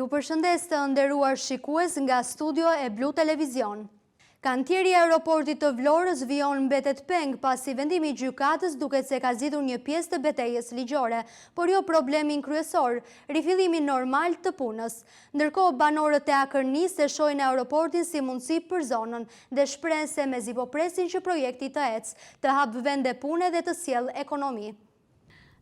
Ju përshëndes të nderuar shikues nga studio e Blu Televizion. Kantieri i aeroportit të Vlorës vijon mbetet peng pasi vendimi i gjykatës duket se ka zgjidhur një pjesë të betejës ligjore, por jo problemin kryesor, rifillimin normal të punës. Ndërkohë banorët e Akërnisë e shohin aeroportin si mundësi për zonën dhe shprehen se mezi po presin që projekti të ecë, të hapë vende pune dhe të sjellë ekonomi.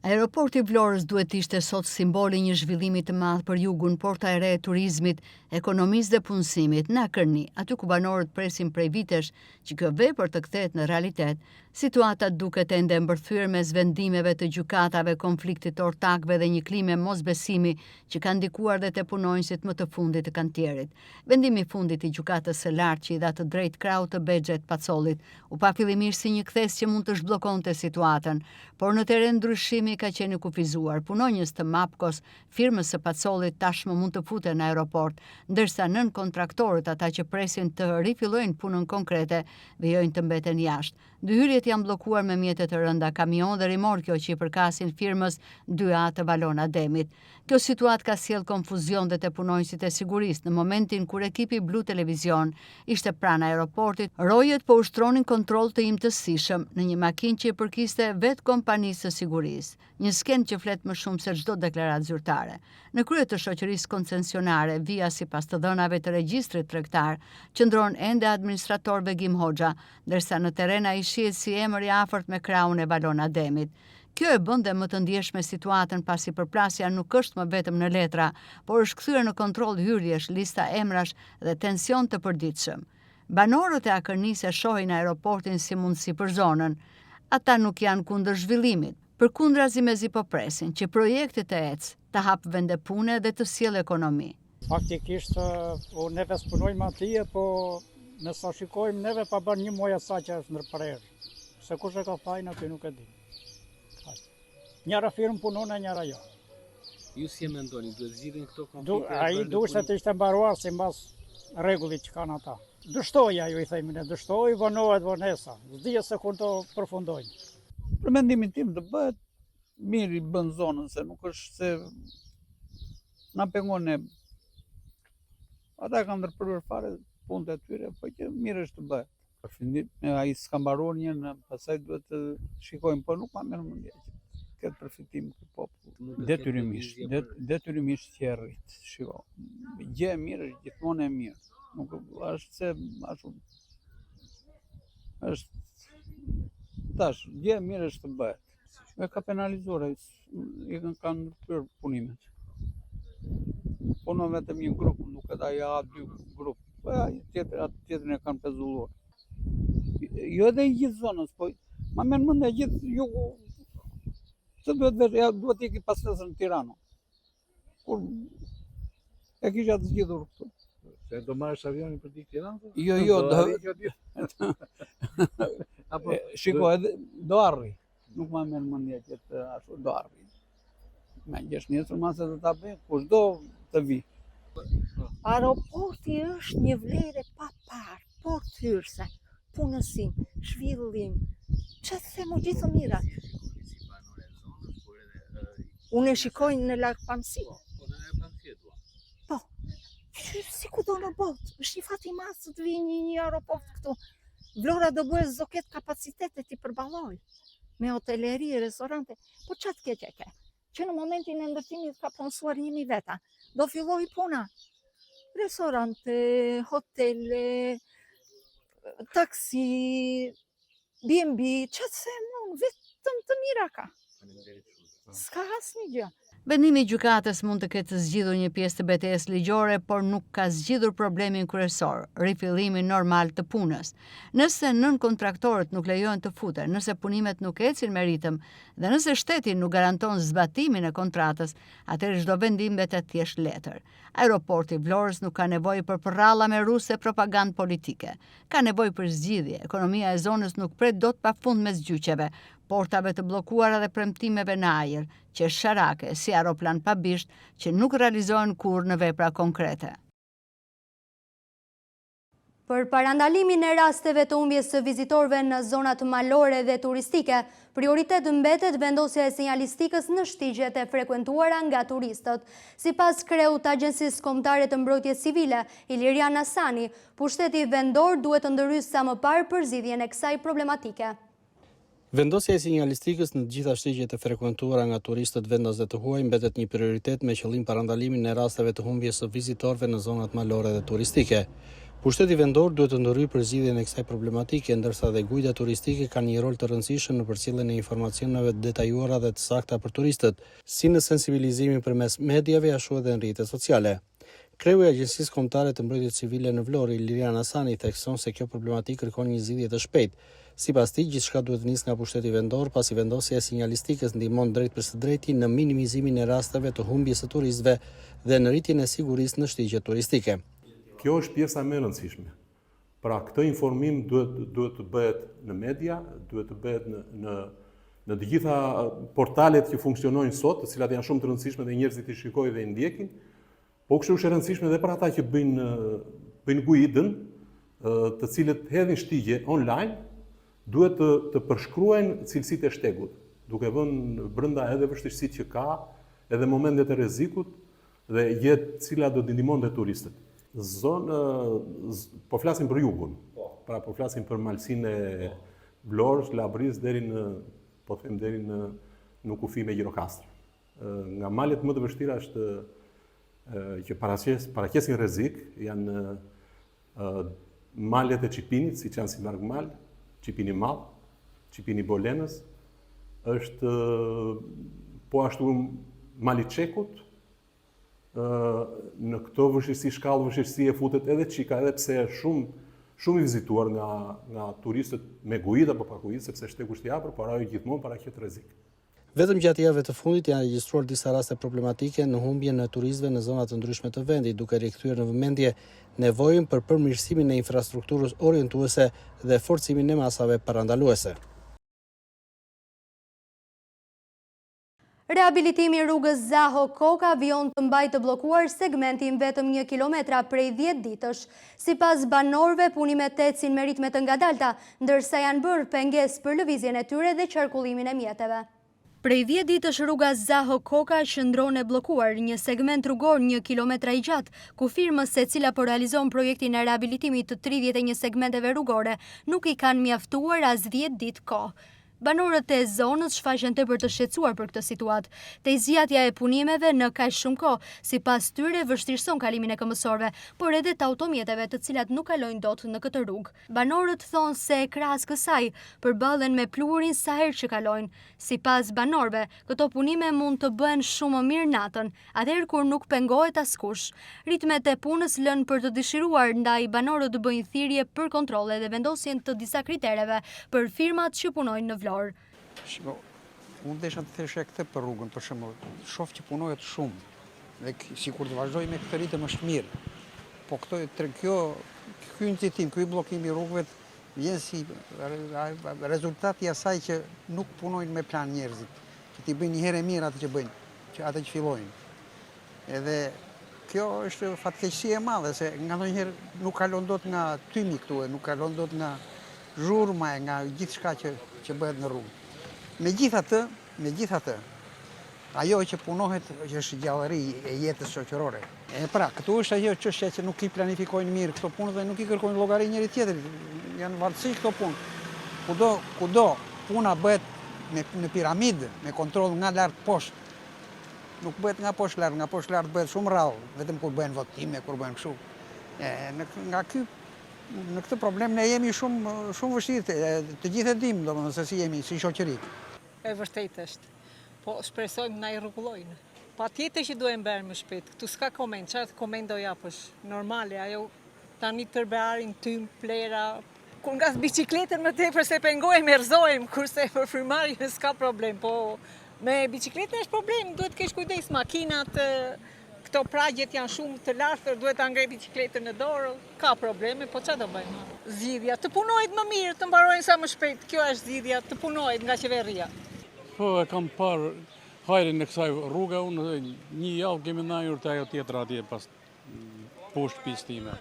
Aeroporti i Vlorës duhet ishte sot simboli një zhvillimi të madh për jugun, porta e re e turizmit, ekonomisë dhe punësimit në Akërni, aty ku banorët presin prej vitesh që kjo vepër të kthehet në realitet. Situata duket ende mbërthyer mes vendimeve të gjykatave, konfliktit të ortakëve dhe një klime mosbesimi që ka ndikuar dhe te punonjësit më të fundit të kantierit. Vendimi i fundit i gjykatës së lartë që i dha të drejtë krahut të Bexhet Pacollit u pa fillimisht si një kthes që mund të zhbllokonte situatën, por në terren ndryshimi ka qenë kufizuar. Punonjës të Mapkos, firmës së Pacollit, tashmë mund të futen në aeroport, ndërsa nën kontraktorët, ata që presin të rifillojnë punën konkrete, vijojnë të mbeten jashtë. Dy hyrjet janë bllokuar me mjete të rënda, kamion dhe rimorkjo që i përkasin firmës 2A të Valon Ademit. Kjo situatë ka sjellë konfuzion dhe te punonjësit e sigurisë. Në momentin kur ekipi Blu Televizion ishte pranë aeroportit, rojet po ushtronin kontroll të imtësishëm në një makinë që i përkiste vetë kompanisë së sigurisë. Një skenë që flet më shumë se çdo deklaratë zyrtare. Në krye të shoqërisë koncesionare, via sipas të dhënave të regjistrit tregtar, qëndron ende administrator Begim Hoxha, ndërsa në terren ai shihet si emër i afërt me krahun e Valon Ademit. Kjo e bën dhe më të ndjeshme situatën pasi përplasja nuk është më vetëm në letra, por është kthyer në kontroll hyrjesh, lista emrash dhe tension të përditshëm. Banorët e Akërnisë e shohin aeroportin si mundësi për zonën. Ata nuk janë kundër zhvillimit, përkundrazi mezi po presin që projekti të ecë, të hap vende pune dhe të sjellë ekonomi. Faktikisht neve punojmë atje, po nësa shikojmë neve pa bën një muaj sa që është ndërprerje. Se kush e ka fajin aty nuk e di. Njëra firmë punon e njëra jo. Ju si e mendoni, duhet zgjidhin këto konflikte? Ai duhet të ishte mbaruar sipas rregullit që kanë ata. Dështoja ju i themi ne, dështoj, vonohet vonesa. S'dihet se kur to përfundojnë. Për mendimin tim të bëhet mirë i bën zonën, se nuk është se na pengon ne. Ata kanë ndërprerur fare punët e tyre, po që mirë është të bëhet. Përfundim, ai s'ka mbaruar një, pastaj duhet të shikojmë, po nuk ma merr mendje. Këtë përfitim këtë popull. Detyrimisht që e rrit. Shiko, gjë e mirë është gjithmonë e mirë. Nuk është se ashtu. Është tash, gjë e mirë është të bëhet. E ka penalizuar, i kanë ndërprerur punimet. Punon vetëm një grup, nuk e ai A2 grup. Po ai tjetrin e kanë pezulluar. Jo edhe i gjithë zonës, po ma merr mendja gjithë jugu. Se duhet ikë pastasën në Tiranë. Kur e kisha të zgjidhur këtu. Se do marrësh avionin për të Tiranë? Jo, shiko, edhe do arri. Nuk ma merr mendja që të ashtu do arri. Me gjesh nesër masë të ta bëj, kushdo të vi. Aeroporti është një vlerë pa parë, port hyrëse, punësim, zhvillim. Që të themu gjithë mirat. Unë e shikoj në lagpamësi. Po, si ku do në botë, është një fat i madh të të vijë një aeroport këtu. Vlora do bëhet zoket kapacitetet i përballoj me hoteleri, restorante. Po çat ke? Që në momentin e ndërtimit ka punësuar 1000 veta. Do filloj puna. Restorante, hotele, taksi, B&B, çat se mund vetëm të mira ka. S'ka asnjë gjë. Vendimi i gjykatës mund të ketë zgjidhur një pjesë të betejës ligjore, por nuk ka zgjidhur problemin kryesor, rifillimin normal të punës. Nëse nën kontraktorët nuk lejohen të futen, nëse punimet nuk ecin me ritëm dhe nëse shteti nuk garanton zbatimin e kontratës, atëherë çdo vendim mbetet thjesht letër. Aeroporti i Vlorës nuk ka nevojë për përralla me ruse propagandë politike. Ka nevojë për zgjidhje. Ekonomia e zonës nuk pret dot pafund mes gjyqeve, portave të bllokuara dhe premtimeve në ajër, që është sharake si aeroplan pa bisht që nuk realizohen kurrë në vepra konkrete. Për parandalimin e rasteve të humbjes së vizitorëve në zonat malore dhe turistike, prioritet mbetet vendosja e sinjalistikës në shtigjet e frekuentuara nga turistët. Sipas kreut të Agjencisë Kombëtare të Mbrojtjes Civile, Ilirian Hasani, pushteti vendor duhet të ndërhyjë sa më parë për zgjidhjen e kësaj problematike. Vendosja e sinjalistikës në të gjitha shtigjet e frekuentuara nga turistët vendas dhe të huaj mbetet një prioritet me qëllim parandalimin e rasteve të humbjes së vizitorëve në zonat malore dhe turistike. Pushteti vendor duhet të ndërhyjë për zgjidhjen e kësaj problematike, ndërsa dhe gujda turistike kanë një rol të rëndësishëm në përcjelljen e informacioneve të detajuara dhe të sakta për turistët, si në sensibilizimin përmes mediave ashtu edhe në rrjetet sociale. Kreu i Agjencisë Kombëtare të Mbrojtjes Civile në Vlorë, Ilirian Hasani, thekson se kjo problematikë kërkon një zgjidhje të shpejtë. Sipas tij, gjithçka duhet nisë nga pushteti vendor, pasi vendosja e sinjalistikës ndihmon drejt për së drejti në minimizimin e rasteve të humbjes së turistëve dhe në rritjen e sigurisë në shtigjet turistike. Kjo është pjesa më e rëndësishme. Pra këtë informim duhet të bëhet në media, duhet të bëhet në të gjitha portalet që funksionojnë sot, të cilat janë shumë të rëndësishme dhe njerëzit i shikojnë dhe i ndjekin, po kështu është e rëndësishme edhe për ata që bëjnë guidën, të cilët hedhin shtigje online, duhet të përshkruajnë cilësitë e shtegut, duke vënë brenda edhe vështirësitë që ka, edhe momentet e rrezikut dhe jetë cila do të ndihmonte turistët. Po flasim për jugun, pra po flasim për malsinë e Vlorës, Llabrisë deri në kufi me Gjirokastër. Nga malet më të vështira është që paraqesin rrezik janë malet e Çipinit, siç janë si Margmal, Çipini Madh, Çipini Bolenës, është po ashtu mali Çekut. Në këto vështirësi, shkallë vështirësi e futet edhe Çika, edhe pse është shumë i vizituar nga turistët me gujit apo pa gujit, sepse shtegu është i hapur, por ajo gjithmonë paraqet rrezik. Vetëm gjatë javëve të fundit janë regjistruar disa raste problematike në humbjen e turistëve në zona të ndryshme të vendit, duke rikthyer në vëmendje nevojën për përmirësimin e infrastrukturës orientuese dhe forcimin e masave parandaluese. Rehabilitimi i rrugës Zaho Koka vijon të mbajë të bllokuar segmentin vetëm 1 kilometra prej 10 ditësh. Sipas banorëve, punimet ecin me ritme të ngadalta, ndërsa janë bërë pengesë për lëvizjen e tyre dhe qarkullimin e mjeteve. Prej 10 ditësh rruga Zaho Koka qëndron e bllokuar, një segment rrugor 1 kilometra i gjatë, ku firmës e cila po realizon projektin e rehabilitimit të 31 segmenteve rrugore nuk i kanë mjaftuar as 10 ditë kohë. Banorët e zonës shfaqen tepër të shqetësuar për këtë situatë. Te zgjatja e punimeve në kaq shumë kohë, sipas tyre vështirëson kalimin e këmbësorëve, por edhe të automjeteve të cilat nuk kalojnë dot në këtë rrugë. Banorët thonë se krahas kësaj përballen me pluhurin sa herë që kalojnë. Sipas banorëve, këto punime mund të bëhen shumë më mirë natën, atëherë kur nuk pengohet askush. Ritmet e punës lënë për të dëshiruar, ndaj banorët bëjnë thirrje për kontrolle dhe vendosjen të disa kritereve për firmat që punojnë në Vlorë. Shiko, unë desha të theshe këtë për rrugën, për shembull, shoh që punohet shumë dhe sikur të vazhdoj me këtë ritëm është mirë. Po ky incitim, ky bllokim i rrugëve vjen si rezultati i asaj që nuk punojnë me plan njerëzit, që ti bëjnë një herë mirë atë që bëjnë, atë që fillojnë. Edhe kjo është fatkeqësi e madhe se nganjëherë nuk kalon dot nga tymi këtu, nuk kalon dot nga zhurma, nga gjithçka që bëhet në rrugë. Megjithatë, ajo që punohet që është gjallëri e jetës shoqërore. Pra, këtu është ajo çështja që nuk i planifikojnë mirë këto punë dhe nuk i kërkojnë llogari njëri tjetrit. Janë varësi këto punë. Kudo puna bëhet në piramidë, me kontroll nga lart poshtë. Nuk bëhet nga poshtë lart bëhet shumë rrallë, vetëm kur bëhen votime, kur bëhen kështu. Në këtë problem ne jemi shumë vështirë, të gjithë e dimë domethënë se si jemi si shoqëri. E vërtetë është. Po shpresojmë na i rregullojnë. Patjetër që duhen bërë më shpejt. Ktu s'ka koment, çfarë koment do japësh? Normale, ajo tani tërbearin tym, plera. Kur nga bicikletën më tepër se pengohem, erëzohem, kurse për frymarrjen s'ka problem, po me bicikletën është problem, duhet të kesh kujdes, makinat këto pragjet janë shumë të lartë, duhet ta ngrej bicikletën në dorë, ka probleme, po çfarë do bëjmë? Zgjidhja, të punohet më mirë, të mbarojnë sa më shpejt. Kjo është zgjidhja, të punohet nga qeveria. Po e kam parë hajrin e kësaj rruga, unë një javë kemi ndajur te ajo tjetra atje pas poshtë shtëpisë time.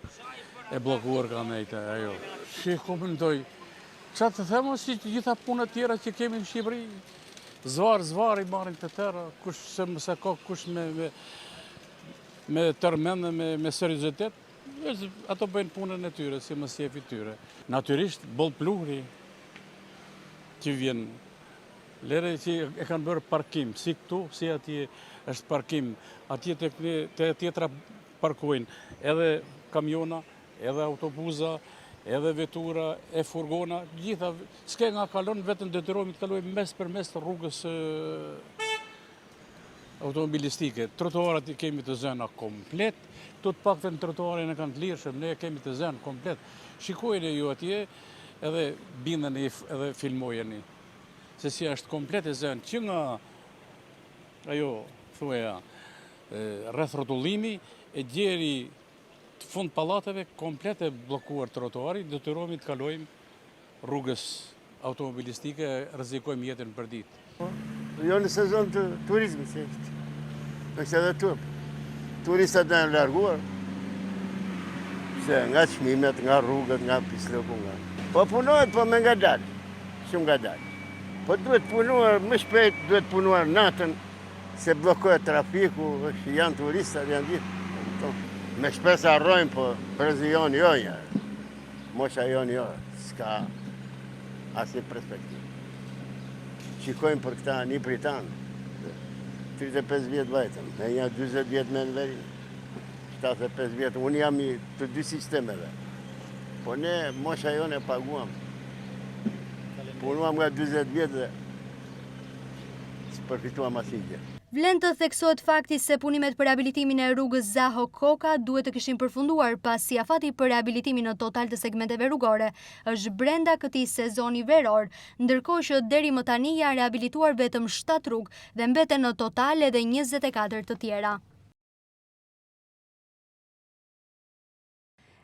e blokuar ka nejtë ajo. Shi komentoj, qa të themo si gjitha punët tjera që kemi në Shqipëri, zvar i marrin të tëra, kush se ka kush me tërmendë, me seriozitet, ato bëjnë punën e tyre, si mësjefi tyre. Natyrisht, boll pluhri që vjen, lere që e kanë bërë parkim, si këtu, si atje është parkim, atje të tjetra parkojnë, edhe kamiona, edhe autobuza, edhe vetura, e furgona, gjitha, s'ke nga kalon, vetëm detyrohemi të kalojmë mes për mes të rrugës automobilistike. Trotuarat i kemi të zëna komplet, të paktën trotuarin e kanë të lirshëm, ne kemi të zënë komplet. Shikojnë ju atje, edhe bindën edhe filmojeni. Se si është komplet e zënë, që nga ajo, thuaja, rreth rrotullimi, e gjeri të fund pallateve, komplet e bllokuar trotuari, detyrohemi të kalojmë rrugës automobilistike, rrezikojmë jetën për ditë. Jo në sezon të turizmit që është edhe turp. Turistat janë larguar, se nga çmimet, nga rrugët, nga pisloku, nga. Po punohet, po me ngadalë, shumë ngadalë. Po duhet punuar, më shpejt duhet punuar natën, se bllokohet trafiku, janë turistat, janë gjithë. Me shpesh harrojmë, po prezioni jo ja. Mosha joni jo, s'ka asnjë perspektivë. Shikojmë për këta një Britanë, 35 vjetë vajtëm, e një 20 vjetë me në veri, 75 vjetë, unë jam i të dy sistemeve, po ne mosha jone paguam, punuam nga 20 vjetë dhe së përfituam asin gjë. Vlen të theksohet fakti se punimet për rehabilitimin e rrugës Zaho Koka duhet të kishin përfunduar pasi afati për rehabilitimin në total të segmenteve rrugore është brenda këtij sezoni veror, ndërkohë që deri më tani janë rehabilituar vetëm 7 rrugë dhe mbeten në total edhe 24 të tjera.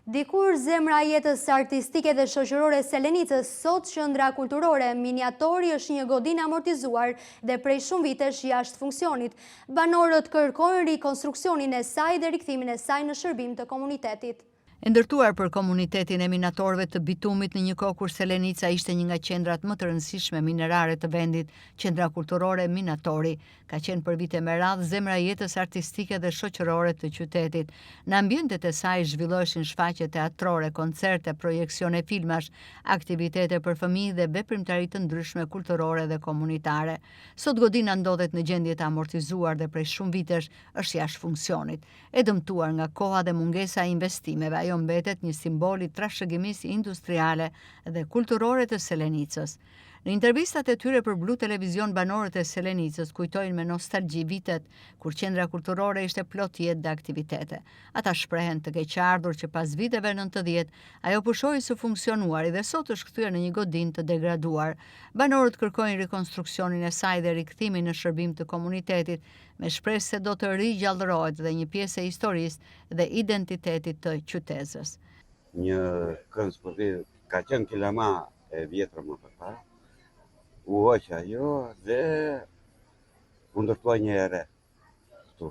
Dikur zemra e jetës artistike dhe shoqërore Selenicës, sot qendra kulturore Miniatori është një godinë amortizuar dhe prej shumë vitesh jashtë funksionit. Banorët kërkojnë rikonstruksionin e saj dhe rikthimin e saj në shërbim të komunitetit. E ndërtuar për komunitetin e minatorëve të Bitumit në një kohë kur Selenica ishte një nga qendrat më të rëndësishme minerare të vendit, qendra kulturore Minatori ka qenë për vite me radhë zemra e jetës artistike dhe shoqërore të qytetit. Në ambientet e saj zhvilloheshin shfaqje teatrore, koncerte, projeksione filmash, aktivitete për fëmijë dhe veprimtari të ndryshme kulturore dhe komunitare. Sot godina ndodhet në gjendje të amortizuar dhe prej shumë vitesh është jashtë funksionit. E dëmtuar nga koha dhe mungesa e investimeve, ajo mbetet një simbol i trashëgimisë industriale dhe kulturore të Selenicës. Në intervistat e tyre për Blu Televizion, banorët e Selenicës kujtojnë me nostalgji vitet kur qendra kulturore ishte plot jetë dhe aktivitete. Ata shprehen të keqardhur që pas viteve 90 ajo pushoi së funksionuari dhe sot është kthyer në një godinë të degraduar. Banorët kërkojnë rikonstruksionin e saj dhe rikthimin në shërbim të komunitetit, me shpresë se do të rigjallërohet dhe një pjesë e historisë dhe identitetit të qytetës. Një kënd sportiv ka qenë kilama e vjetër më përpara. U hoqë ajo dhe u ndërtua një ere këtu.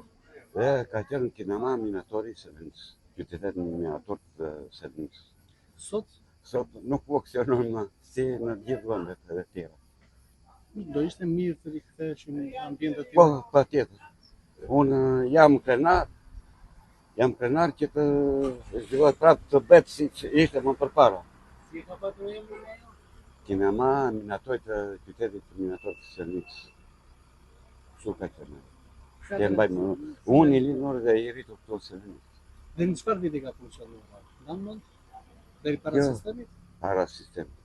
Dhe ka qenë kinema Minatori Selenicës, qytetet Minator të Selenicës. Sot nuk funksionon më si në gjithë vendet e tjera. Do ishte mirë të rikthehesh në ambiente të tjera? Po, patjetër. Unë jam krenar që të zhvillohet prapë të betë si që ishte më përpara. Si ka patur emrin ajo? Kinema Minatori të qytetit të Minator të Selenicës. Kështu ka qenë. Unë i lindur dhe i rritur këtu Selenicës. Dhe në çfarë viti ka funksionuar? Në mend? Deri para sistemit? Para sistemit.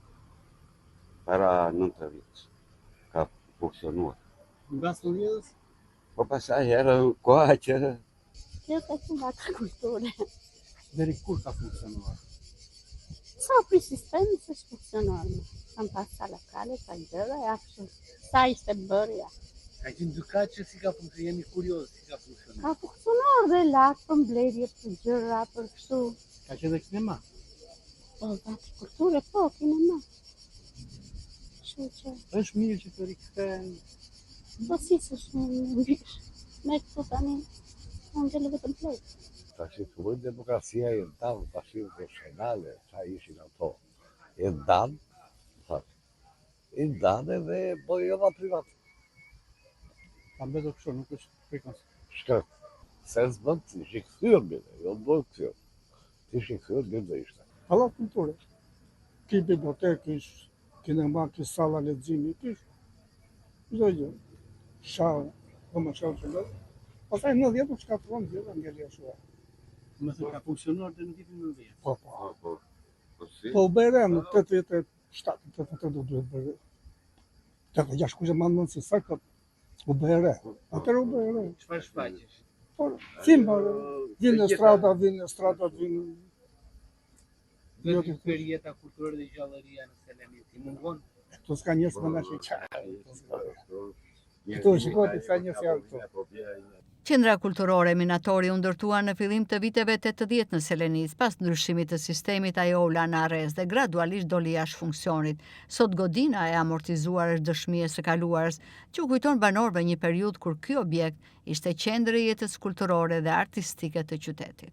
Para 90 vjeç ka funksionuar. Nga studentës? Po pasaj era koha që Kjo ka qenë vaka kulture. Deri kur ka funksionuar? Sa për sistemi se funksionuar më. Kam pas sa lokale, sa gjëra, ja kështu. Sa ishte bërja. Ka qenë dukat që si ka funksionuar, jemi kurioz si ka funksionuar. Ka funksionuar dhe lakë për mbledhje, për gjëra, për kështu. Ka qenë dhe kinema? Po, vaka kulture, po, kinema. Kështu që. Është mirë që të rikthehen. Po si s'është mirë. Me këtu tani, unë gjellë vetëm plejtë. Tash filloi demokracia e ndan, tash profesionale, ça ishin ato. E ndan, e ndan edhe po jova privat. Ka mbetur kështu, nuk është frikës. Shka, sens bënd të ishi këthyrë bile, jo të bëjë këthyrë. Të ishi këthyrë bile dhe ishte. Pallat kulture. Ki bibliotekë, kinema, ki sala leximi, çdo gjë. Shau, më shau që lë. Pastaj 90 u shkatruan gjithë ngeli ashtu. Më thënë ka funksionuar dhe në vitin 90. Po. Si? Po bere në 87, 88 do duhet bërë. Të ka jash kushte mandon si sa ka u bere. Atëra u bere. Çfarë shfaqesh? Po, simba, vinë strada, vinë. Do të bëri jeta kulturore dhe gjallëria në Seleni, ti mungon? Këtu s'ka njerëz më nashi çaj. Këtu shikoj sa njerëz janë këtu. Qendra kulturore Minatori u ndërtua në fillim të viteve 80 në Selenis, pas ndryshimit të sistemit ajo u la në arrest dhe gradualisht doli jashtë funksionit. Sot godina e amortizuar është dëshmi e së kaluarës, që u kujton banorëve një periudhë kur ky objekt ishte qendër e jetës kulturore dhe artistike të qytetit.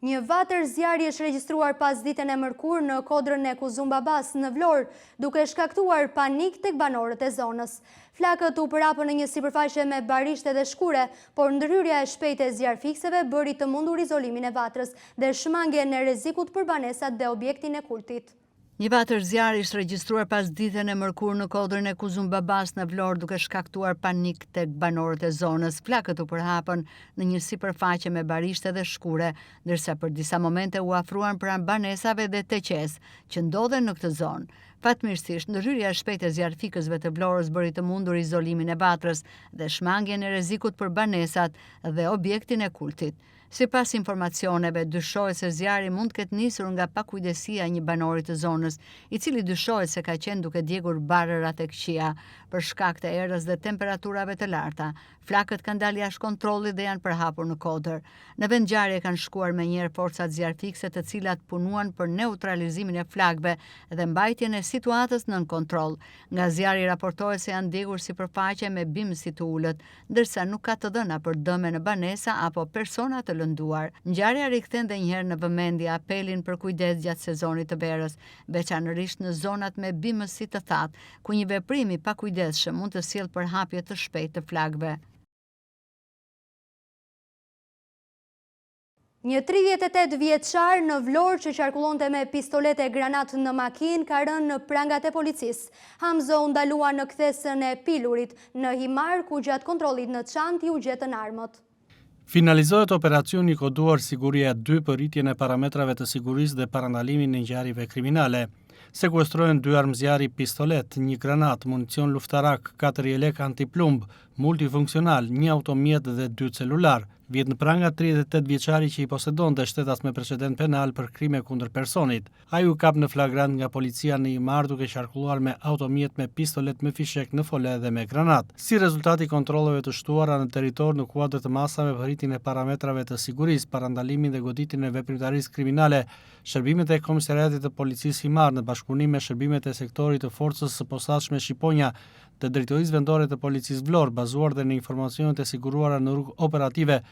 Një vatër zjarri është regjistruar pas ditën e mërkurë në kodrën e Kuzumbabas në Vlorë, duke shkaktuar panik tek banorët e zonës. Flakët u përhapën në një sipërfaqe me barishte dhe shkure, por ndërhyrja e shpejtë e zjarrfikseve bëri të mundur izolimin e vatrës dhe shmangjen e rrezikut për banesat dhe objektin e kultit. Një vatër zjarri është regjistruar pas ditën e mërkurë në kodrën e Kuzumbabas në Vlorë duke shkaktuar panik tek banorët e zonës. Flakët u përhapën në një sipërfaqe me barishte dhe shkure, ndërsa për disa momente u afruan pranë banesave dhe teqes që ndodhen në këtë zonë. Fatmirësisht, ndërhyrja e shpejtë e zjarrfikësve të Vlorës bëri të mundur izolimin e vatrës dhe shmangjen e rrezikut për banesat dhe objektin e kultit. Sipas informacioneve, dyshohet se zjarri mund të ketë nisur nga pakujdesia e një banori të zonës, i cili dyshohet se ka qenë duke djegur barëra tek qia për shkak të erës dhe temperaturave të larta. Flakët kanë dalë jashtë kontrollit dhe janë përhapur në kodër. Në vend ngjarje kanë shkuar menjëherë forcat zjarrfikse të cilat punuan për neutralizimin e flakëve dhe mbajtjen e situatës nën kontroll. Nga zjarri raportohet se janë djegur sipërfaqe me bim si të ulët, ndërsa nuk ka të dhëna për dëme në banesa apo persona të lënduar. Ngjarja rikthen edhe një herë në vëmendje apelin për kujdes gjatë sezonit të verës, veçanërisht në zonat me bimësi të thatë, ku një veprim i pakujdesshëm mund të sjellë përhapje të shpejtë të flakëve. Një 38 vjeçar në Vlorë që qarkullonte me pistolete e granat në makinë ka rënë në prangat e policisë. Hamzo u ndalua në kthesën e pilurit në Himar, ku gjatë kontrollit në çantë u gjetën armët. Finalizohet operacioni koduar Siguria 2 për rritjen e parametrave të sigurisë dhe parandalimin e ngjarjeve kriminale. Sekuestrohen 2 armë zjarri, pistolet, 1 granat, municion luftarak, 4 jelek antiplumb, multifunksional, 1 automjet dhe 2 celular. Vjet në pranga 38 vjeçari që i posedonte shtetas me precedent penal për krime kundër personit. Ai u kap në flagrant nga policia në Himar duke qarkulluar me automjet me pistolet me fishek në fole dhe me granat. Si rezultati i kontrolleve të shtuara në territor në kuadër të masave për rritjen e parametrave të sigurisë, parandalimin dhe goditjen e veprimtarisë kriminale, shërbimet e Komisariatit të Policisë Himar në bashkëpunim me shërbimet e sektorit të forcës së posaçme Shqiponja të Drejtorisë Vendore të Policisë Vlorë, bazuar dhe në informacionet e siguruara në rrugë operative,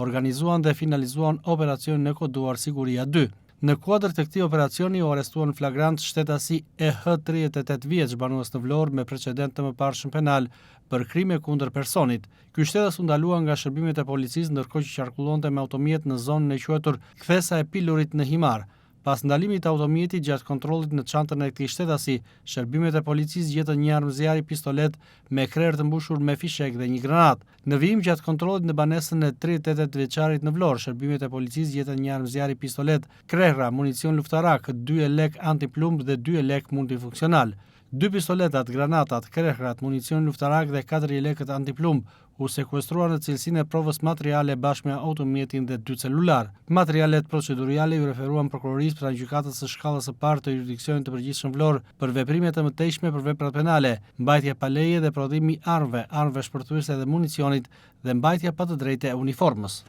organizuan dhe finalizuan operacionin e koduar Siguria 2. Në kuadër të këtij operacioni u arrestuan flagrant shtetasi EH 38 vjeç, banues në Vlorë me precedent të mëparshëm penal për krime kundër personit. Ky shtetas u ndalua nga shërbimet e policisë ndërkohë që qarkullonte me automjet në zonën e quajtur Kthesa e Pilurit në Himar. Pas ndalimit të automjetit gjatë kontrollit në çantën e këtij shtetasi, shërbimet e policisë gjetën një armë zjarri, pistolet me krerë të mbushur me fishek dhe një granat. Në vijim gjatë kontrollit në banesën e 38 vjeçarit në Vlorë, shërbimet e policisë gjetën një armë zjarri, pistolet, krerra, municion luftarak, 2 jelek antiplumb dhe 2 jelek multifunksional. 2 pistoletat, granatat, krerrat, municion luftarak dhe 4 jelekët antiplumb u sekuestruar në cilësinë e provës materiale bashkë me automjetin dhe 2 celular. Materialet proceduriale u referuan prokurorisë pranë gjykatës së shkallës së parë të jurisdiksionit të përgjithshëm Vlorë për veprime të mëtejshme për veprat penale, mbajtje pa leje dhe prodhimi i armëve shpërthuese dhe municionit dhe mbajtja pa të drejtë e uniformës.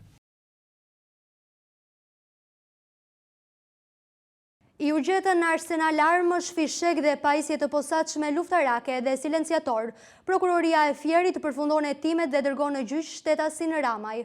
I u gjetën arsenal armësh, fishek dhe pajisje të posaçme luftarake dhe silenciator. Prokuroria e Fierit përfundon hetimet dhe dërgon në gjyq shtetasin Ramaj.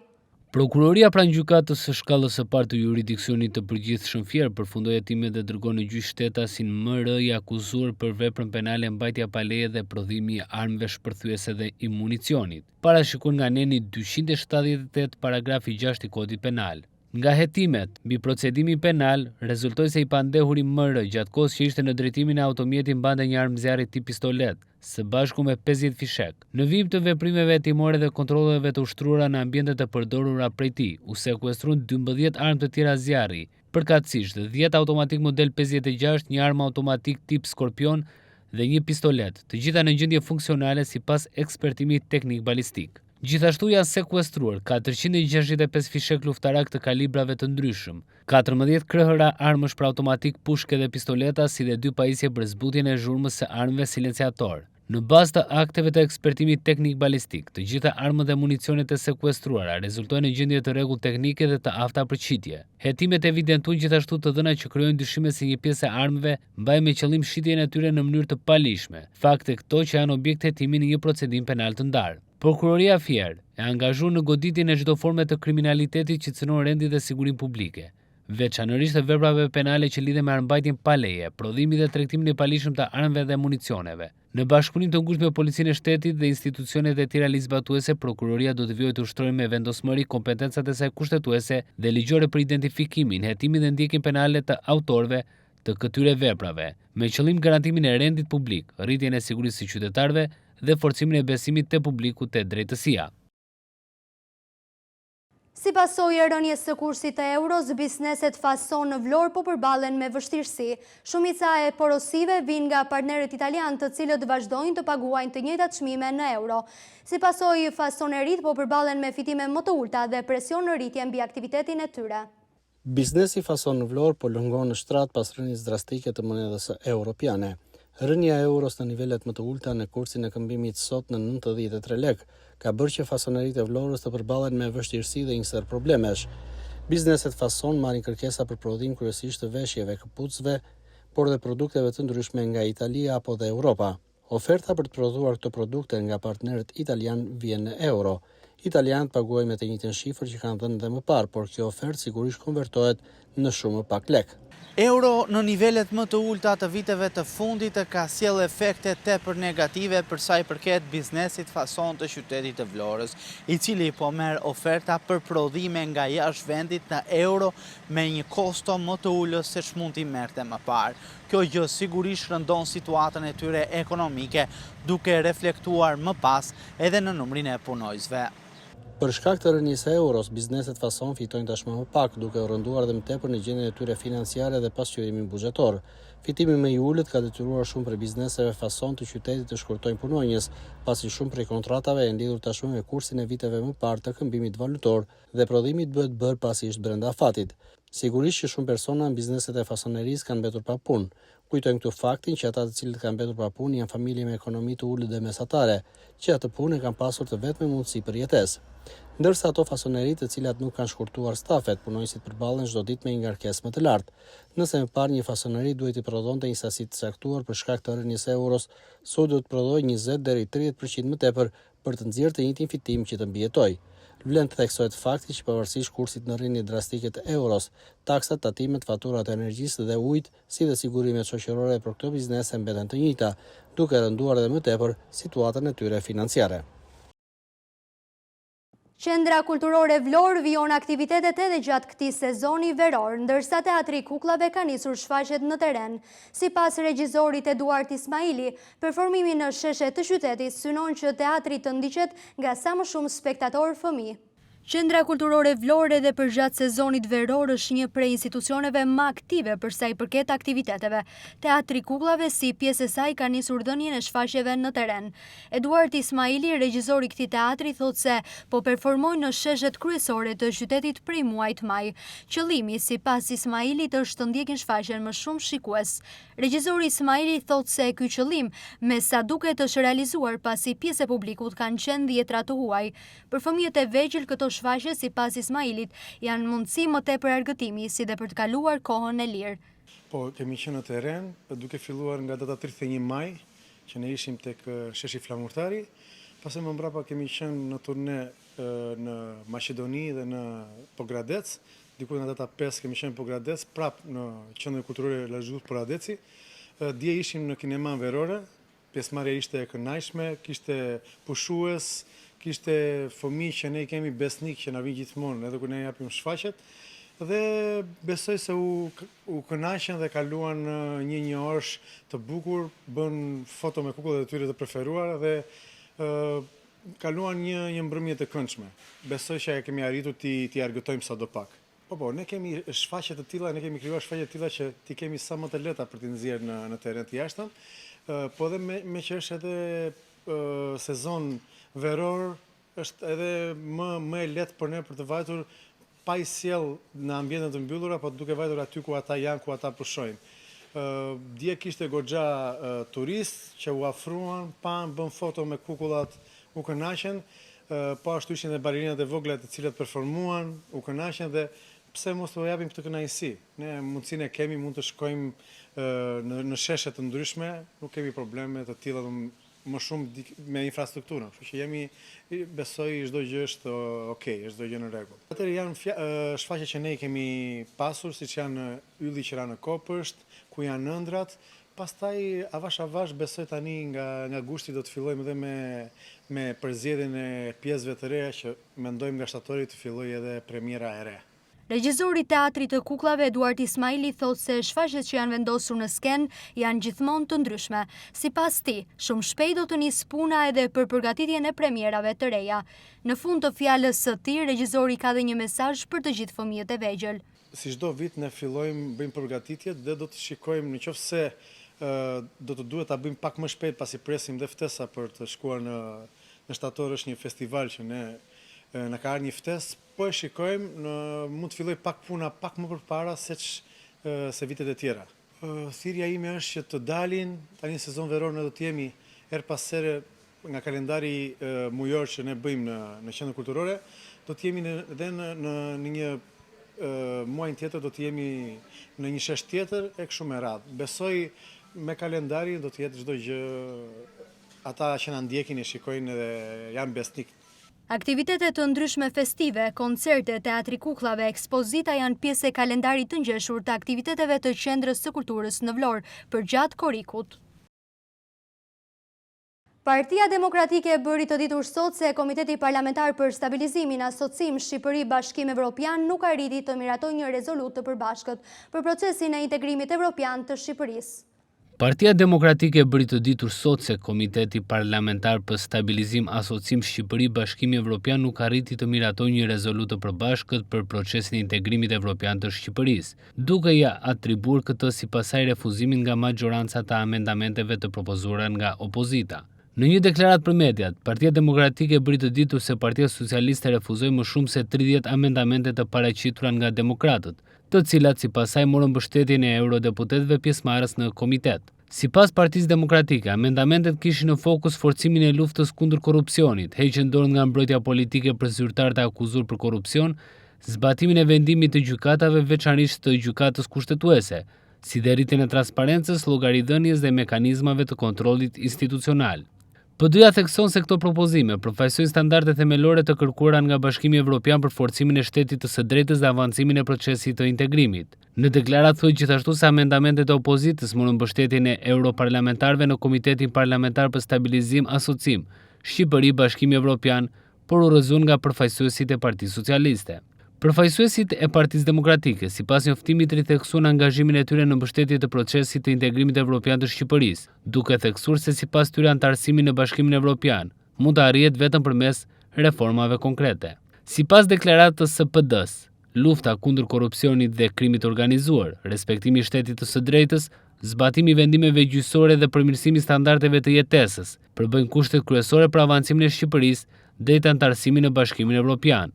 Prokuroria pranë gjykatës së shkallës së parë të jurisdiksionit të përgjithshëm Fier përfundoi hetimet dhe dërgon në gjyq shtetasin MR i akuzuar për veprën penale mbajtja pa leje dhe prodhimi i armëve shpërthyese dhe i municionit. Parashikon nga neni 278 paragrafi 6 i Kodit Penal. Nga hetimet, mbi procedimin penal, rezultoi se i pandehuri MR gjatë kohës që ishte në drejtimin e automjetit mbante një armë zjarri tip pistolet, së bashku me 50 fishek. Në vijim të veprimeve hetimore dhe kontrolleve të ushtruara në ambientet e përdorura prej tij, u sekuestruan 12 armë të tjera zjarri, përkatësisht 10 automatik model 56, një armë automatik tip Skorpion dhe një pistolet, të gjitha në gjendje funksionale sipas ekspertimit teknik balistik. Gjithashtu janë sekuestruar 465 fishek luftarak të kalibrave të ndryshëm, 14 krëhëra armësh për automatik, pushke dhe pistoleta, si dhe 2 pajisje për zbutjen e zhurmës së armëve silenciator. Në bazë të akteve të ekspertimit teknik balistik, të gjitha armët dhe municionet e sekuestruara rezultojnë në gjendje të rregull teknike dhe të afta për qitje. Hetimet evidentuan gjithashtu të dhëna që krijojnë dyshime se një pjesë e armëve mbaj me qëllim shitjen e tyre në mënyrë të palishme, fakte këto që janë objekt hetimi në një procedim penal të ndarë. Prokuroria Fier e angazhuar në goditjen e çdo forme të kriminalitetit që cënon rendin dhe sigurinë publike, veçanërisht të veprave penale që lidhen me armbajtjen pa leje, prodhimin dhe tregtimin e palishëm të armëve dhe municioneve. Në bashkëpunim të ngushtë me Policinë e Shtetit dhe institucionet e tjera ligjzbatuese, prokuroria do të vijojë të ushtrojë me vendosmëri kompetencat e saj kushtetuese dhe ligjore për identifikimin, hetimin dhe ndjekjen penale të autorëve të këtyre veprave, me qëllim garantimin e rendit publik, rritjen e sigurisë së qytetarëve dhe forcimin e besimit të publiku te drejtësia. Si pasojë e rënies së kursit të euros, bizneset fason në Vlorë po përballen me vështirësi. Shumica e porosive vijnë nga partnerët italianë, të cilët vazhdojnë të paguajnë të njëjtat çmime në euro. Si pasojë, fasonerit po përballen me fitime më të ulta dhe presion në rritje mbi aktivitetin e tyre. Biznesi fason në Vlorë po lëngon në shtrat pas rënies drastike të monedhës europiane. Rënja e euros në nivelet më të ulta në kursin e këmbimit sot në 93 lek ka bërë që fasoneritë e Vlorës të përballen me vështirësi dhe një sër problemesh. Bizneset fason marrin kërkesa për prodhim kryesisht të veshjeve, këpucëve, por dhe produkteve të ndryshme nga Italia apo dhe Europa. Oferta për të prodhuar këto produkte nga partnerët italian vjen në euro. Italianët paguajnë me të njëjtën shifër që kanë dhënë dhe më parë, por kjo ofertë sigurisht konvertohet në shumë më pak lek. Euro në nivelet më të ulta të viteve të fundit ka sjellë efekte tepër negative për sa i përket biznesit fason të qytetit të Vlorës, i cili po merr oferta për prodhime nga jashtë vendit në euro me një kosto më të ulës se ç'mund t'i merrte më parë. Kjo gjë sigurisht rëndon situatën e tyre ekonomike, duke reflektuar më pas edhe në numrin e punojësve. Për shkak të rënies së euros, bizneset fason fitojnë tashmë më pak, duke u rënduar dhe më tepër në gjendjen e tyre financiare dhe pasqyrimin buxhetor. Fitimi më i ulët ka detyruar shumë prej bizneseve fason të qytetit të shkurtojnë punonjës, pasi shumë prej kontratave janë lidhur tashmë me kursin e viteve më parë të këmbimit valutor dhe prodhimi bëhet bërë pasi është brenda afatit. Sigurisht që shumë persona në bizneset e fasonerisë kanë mbetur pa punë. Kujtojmë këtu faktin që ata të cilët kanë mbetur pa punë janë familje me ekonomi të ulët dhe mesatare, që atë punë kanë pasur të vetme mundësi për jetesë. Ndërsa ato fasoneritë të cilat nuk kanë shkurtuar stafet, punonjësit përballen çdo ditë me një ngarkesë më të lartë. Nëse më parë një fasoneri duhet të prodhonte një sasi të caktuar për shkak të rënies së euros, sot do të prodhojë 20 deri 30% më tepër për të nxjerrë të njëjtin fitim që të mbijetojë. Vlen të theksohet fakti që pavarësisht kursit në rënje drastike të euros, taksat, tatimet, faturat e energjisë dhe ujit, si dhe sigurimet shoqërore për këto biznese mbeten të njëjta, duke rënduar edhe më tepër situatën e tyre financiare. Qendra kulturore Vlorë vijon aktivitetet edhe gjatë këtij sezoni veror, ndërsa Teatri i Kukullave ka nisur shfaqjet në teren. Sipas regjisorit Eduard Ismaili, performimi në sheshet të qytetit synon që teatri të ndiqet nga sa më shumë spektatorë fëmijë. Qendra kulturore Vlorë edhe për gjatë sezonit veror është një prej institucioneve më aktive për sa i përket aktiviteteve. Teatri i Kukullave si pjesë e saj ka nisur dhënien e shfaqjeve në teren. Eduard Ismaili, regjisori i këtij teatri, thotë se po performojnë në sheshet kryesore të qytetit prej muajit maj. Qëllimi, sipas Ismailit, është të ndjekin shfaqjen më shumë shikues. Regjisori Ismaili thotë se ky qëllim me sa duket është realizuar pasi pjesë e publikut kanë qenë dhjetra të huaj. Për fëmijët e vegjël këto shfaqje, sipas Ismailit, janë mundësi më tepër argëtimi, si dhe për të kaluar kohën e lirë. Po, kemi qenë në teren, duke filluar nga data 31 maj, që ne ishim tek sheshi Flamurtari, pastaj më mbrapa kemi qenë në turne në Maqedoni dhe në Pogradec, diku nga data 5 kemi qenë në Pogradec, prap në qendrën kulturore Lazhut Poradeci. Dje ishim në kineman Verore, pjesëmarrja ishte e kënaqshme, kishte pushues, kishte fëmijë që ne kemi besnik që na vijnë gjithmonë edhe kur ne japim shfaqjet. Dhe besoj se u kënaqën dhe kaluan një orësh të bukur, bën foto me kukullat e tyre të preferuara dhe kaluan një mbrëmje të këndshme. Besoj që kemi arritur t'i argëtojmë sadopak. Po, ne kemi shfaqje të tilla, ne kemi krijuar shfaqje të tilla që ti kemi sa më të lehta për t'i nxjerrë në terren të jashtëm. Po dhe me që është edhe sezon veror, është edhe më e lehtë për ne për të vajtur pa i sjell në ambientet të mbyllura, po duke vajtur aty ku ata janë, ku ata pushojnë. Dje kishte goxha turistë që u afruan, bën foto me kukullat, u kënaqën, po ashtu ishin dhe balerinat e vogla të cilat performuan, u kënaqën dhe pse mos t'u japim këtë kënaqësi. Ne mundësinë e kemi, mund të shkojmë në sheshe të ndryshme, nuk kemi probleme të tilla më shumë me infrastrukturën, kështu që jemi, besoj çdo gjë është okay, çdo gjë në rregull. Atëherë janë shfaqje që ne i kemi pasur, siç janë ylli që ra në Kopësht, ku janë ëndrat, pastaj avash besoj tani nga gushti do të fillojmë edhe me përzgjedhjen e pjesëve të reja që mendojmë nga shtatori të fillojë edhe premiera e re. Regjizori i Teatrit të Kukullave Eduard Ismaili thotë se shfaqjet që janë vendosur në sken janë gjithmonë të ndryshme. Sipas tij, shumë shpejt do të nisë puna edhe për përgatitjen e premierave të reja. Në fund të fjalës së tij, regjizori ka dhe një mesazh për të gjithë fëmijët e vegjël. Si çdo vit ne bëjmë përgatitjet dhe do të shikojmë nëse do të duhet ta bëjmë pak më shpejt pasi presim dhe ftesa për të shkuar në shtator, është një festival që ne në ka ardhur një ftesë, po e shikojmë, mund të filloj pak puna pak më përpara se vitet e tjera. Thirrja ime është që të dalin, tani në sezon veror ne do të jemi her pas here nga kalendari mujor që ne bëjmë në qendrën kulturore, do të jemi edhe në një muajin tjetër do të jemi në një shesh tjetër e kështu me radhë. Besoj me kalendari do të jetë çdo gjë, ata që na ndjekin e shikojnë dhe janë besnik. Aktivitetet të ndryshme festive, koncerte, teatri kukullave, ekspozita janë pjesë e kalendarit të ngjeshur të aktiviteteve të Qendrës së Kulturës në Vlorë përgjatë korikut. Partia Demokratike bëri të ditur sot se Komiteti Parlamentar për Stabilizimin, Asocim Shqipëri Bashkim Evropian nuk arriti të miratojë një rezolut të përbashkët për procesin e integrimit evropian të Shqipërisë. Partia Demokratike bëri të ditur sot se Komiteti Parlamentar për Stabilizim Asocim Shqipëri Bashkimi Evropian nuk arriti të miratojë një rezolut të përbashkët për procesin e integrimit evropian të Shqipërisë, duke ja atribuar këtë si pasaj refuzimit nga majoranca të amendamenteve të propozuara nga opozita. Në një deklarat për mediat, Partia Demokratike bëri të ditur se Partia Socialiste refuzoi më shumë se 30 amendamente të paraqitura nga demokratët, të cilat si pasaj morën mbështetjen e eurodeputetëve pjesëmarrës në komitet. Sipas Partisë Demokratike, amendamentet kishin në fokus forcimin e luftës kundër korrupsionit, heqjen dorë nga mbrojtja politike për zyrtarët e akuzuar për korrupsion, zbatimin e vendimit të gjykatave, veçanërisht të gjykatës kushtetuese, si dhe rritjen e transparencës, llogaridhënies dhe mekanizmave të kontrollit institucional. PD-ja thekson se këto propozime përfaqësojnë standarde themelore të kërkuara nga Bashkimi Evropian për forcimin e shtetit të së drejtës dhe avancimin e procesit të integrimit. Në deklaratë thuhet gjithashtu se amendamentet e opozitës morën mbështetjen e europarlamentarëve në Komitetin Parlamentar për Stabilizim Asocim Shqipëri Bashkimi Evropian, por u rrëzuan nga përfaqësuesit e Partisë Socialiste. Përfaqësuesit e Partisë Demokratike, sipas njoftimit, ritheksuan angazhimin e tyre në mbështetje të procesit të integrimit evropian të Shqipërisë, duke theksuar se sipas tyre anëtarësimi në Bashkimin Evropian mund të arrihet vetëm përmes reformave konkrete. Sipas deklaratës së PD-s, lufta kundër korrupsionit dhe krimit organizuar, respektimi i shtetit të së drejtës, zbatimi i vendimeve gjyqësore dhe përmirësimi i standardeve të jetesës përbëjnë kushtet kryesore për avancimin e Shqipërisë drejt anëtarësimit në Bashkimin Evropian.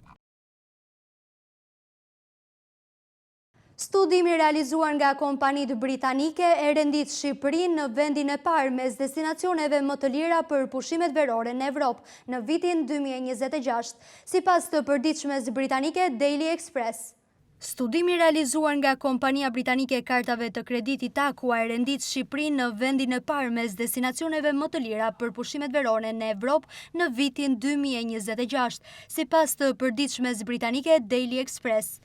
Studimi realizuar nga kompanitë britanike e rendit Shqipërinë në vendin e parë mes destinacioneve më të lira për pushimet verore në Evropë në vitin 2026, sipas të përditshmes britanike Daily Express. Studimi realizuar nga kompania britanike e kartave të kreditit Aqua e rendit Shqipërinë në vendin e parë mes destinacioneve më të lira për pushimet verore në Evropë në vitin 2026, sipas të përditshmes britanike Daily Express.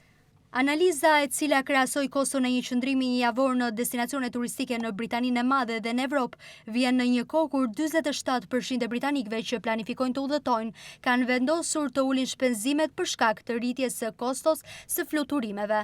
Analiza e cila krahasoi koston e një qëndrimi një javor në destinacione turistike në Britaninë e Madhe dhe në Evropë vjen në një kohë kur 47% e britanikëve që planifikojnë të udhëtojnë kanë vendosur të ulin shpenzimet për shkak të rritjes së kostos së fluturimeve.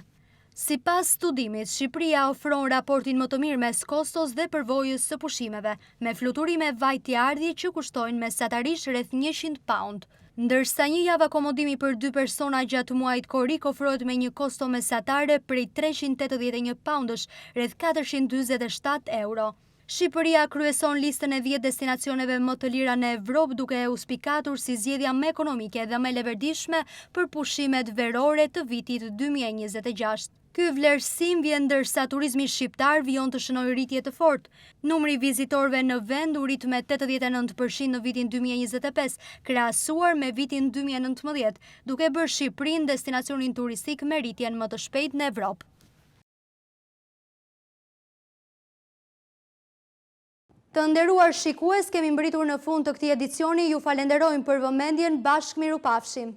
Sipas studimit, Shqipëria ofron raportin më të mirë mes kostos dhe përvojës së pushimeve, me fluturime vajtje-ardhje që kushtojnë mesatarisht rreth 100 pound. Ndërsa një javë akomodimi për 2 persona gjatë muajit korrik ofrohet me një kosto mesatare prej 381 poundësh, rreth 447 euro. Shqipëria kryeson listën e 10 destinacioneve më të lira në Evropë duke u spikatur si zgjedhja më ekonomike dhe më leverdishme për pushimet verore të vitit 2026. Ky vlerësim vjen ndërsa turizmi shqiptar vijon të shënojë rritje të fortë. Numri vizitorëve në vend u rrit me 89% në vitin 2025, krahasuar me vitin 2019, duke bërë Shqipërinë destinacionin turistik me rritjen më të shpejtë në Evropë. Të nderuar shikues, kemi mbritur në fund të këtij edicioni, ju falenderojmë për vëmendjen, bashkë mirupafshim.